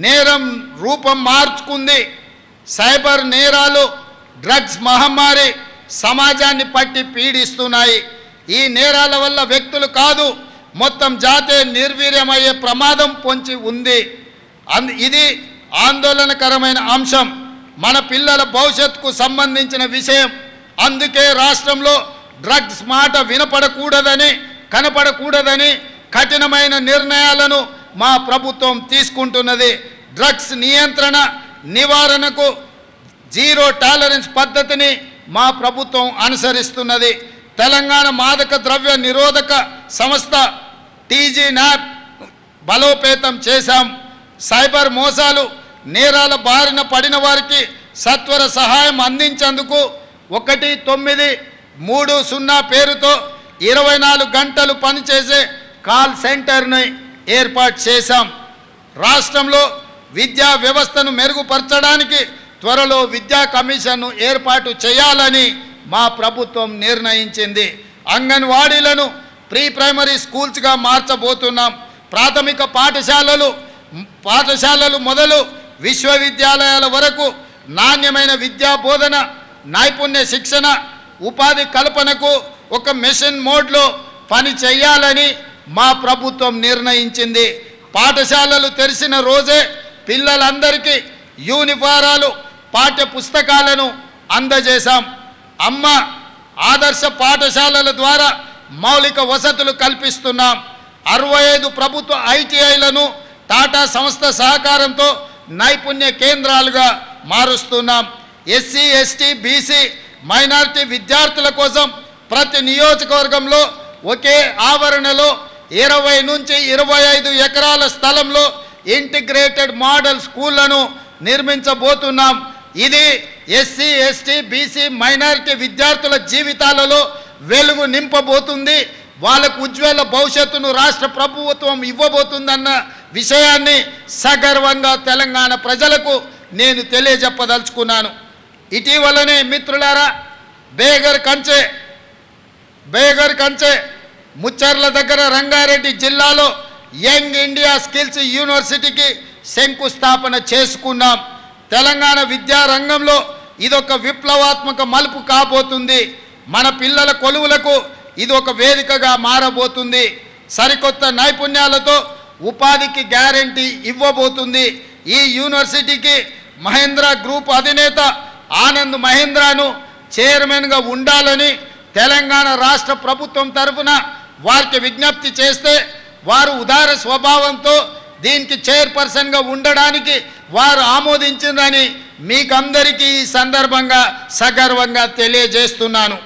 నేరం రూపం మార్చుకుంది. సైబర్ నేరాలు, డ్రగ్స్ మహమ్మారి సమాజాన్ని పట్టి పీడిస్తున్నాయి. ఈ నేరాల వల్ల వ్యక్తులు కాదు మొత్తం జాతే నిర్వీర్యమయ్యే ప్రమాదం పొంచి ఉంది. ఇది ఆందోళనకరమైన అంశం. మన పిల్లల భవిష్యత్తుకు సంబంధించిన విషయం. అందుకే రాష్ట్రంలో డ్రగ్స్ మాట వినపడకూడదని, కనపడకూడదని కఠినమైన నిర్ణయాలను మా ప్రభుత్వం తీసుకుంటున్నది. డ్రగ్స్ నియంత్రణ నివారణకు జీరో టాలరెన్స్ పద్ధతిని మా ప్రభుత్వం అనుసరిస్తున్నది. తెలంగాణ మాదక ద్రవ్య నిరోధక సంస్థ టీజీ న్యాప్ బలోపేతం చేశాం. సైబర్ మోసాలు, నేరాల బారిన పడిన వారికి సత్వర సహాయం అందించేందుకు 1930 పేరుతో 24 గంటలు పనిచేసే కాల్ సెంటర్ని ఏర్పాటు చేశాం. రాష్ట్రంలో విద్యా వ్యవస్థను మెరుగుపరచడానికి త్వరలో విద్యా కమిషన్ను ఏర్పాటు చేయాలని మా ప్రభుత్వం నిర్ణయించింది. అంగన్వాడీలను ప్రీ ప్రైమరీ స్కూల్స్గా మార్చబోతున్నాం. ప్రాథమిక పాఠశాలలు మొదలు విశ్వవిద్యాలయాల వరకు నాణ్యమైన విద్యా బోధన, నైపుణ్య శిక్షణ, ఉపాధి కల్పనకు ఒక మిషన్ మోడ్లో పని చేయాలని మా ప్రభుత్వం నిర్ణయించింది. పాఠశాలలు తెరిచిన రోజే పిల్లలందరికీ యూనిఫారాలు, పాఠ్య పుస్తకాలను అందజేశాం. అమ్మ ఆదర్శ పాఠశాలల ద్వారా మౌలిక వసతులు కల్పిస్తున్నాం. 65 ప్రభుత్వ ఐటీఐలను టాటా సంస్థ సహకారంతో నైపుణ్య కేంద్రాలుగా మారుస్తున్నాం. ఎస్సీ, ఎస్టీ, బీసీ, మైనారిటీ విద్యార్థుల కోసం ప్రతి నియోజకవర్గంలో ఒకే ఆవరణలో 20 నుంచి 25 ఎకరాల స్థలంలో ఇంటిగ్రేటెడ్ మోడల్ స్కూళ్లను నిర్మించబోతున్నాం. ఇది ఎస్సీ, ఎస్టీ, బీసీ, మైనారిటీ విద్యార్థుల జీవితాలలో వెలుగు నింపబోతుంది. వాళ్ళకు ఉజ్వల భవిష్యత్తును రాష్ట్ర ప్రభుత్వం ఇవ్వబోతుందన్న విషయాన్ని సగర్వంగా తెలంగాణ ప్రజలకు నేను తెలియజెప్పదలుచుకున్నాను. ఇటీవలనే మిత్రులారా, బేగర్ కంచె ముచ్చర్ల దగ్గర రంగారెడ్డి జిల్లాలో యంగ్ ఇండియా స్కిల్స్ యూనివర్సిటీకి శంకుస్థాపన చేసుకున్నాం. తెలంగాణ విద్యా రంగంలో ఇదొక విప్లవాత్మక మలుపు కాబోతుంది. మన పిల్లల కొలువులకు ఇది ఒక వేదికగా మారబోతుంది. సరికొత్త నైపుణ్యాలతో ఉపాధికి గ్యారంటీ ఇవ్వబోతుంది. ఈ యూనివర్సిటీకి మహేంద్ర గ్రూప్ అధినేత ఆనంద్ మహేంద్రను చైర్మన్గా ఉండాలని తెలంగాణ రాష్ట్ర ప్రభుత్వం తరఫున వారికి విజ్ఞప్తి చేస్తే వారు ఉదార స్వభావంతో దీనికి చైర్పర్సన్గా ఉండడానికి వారు ఆమోదించిందని మీకందరికీ ఈ సందర్భంగా సగర్వంగా తెలియజేస్తున్నాను.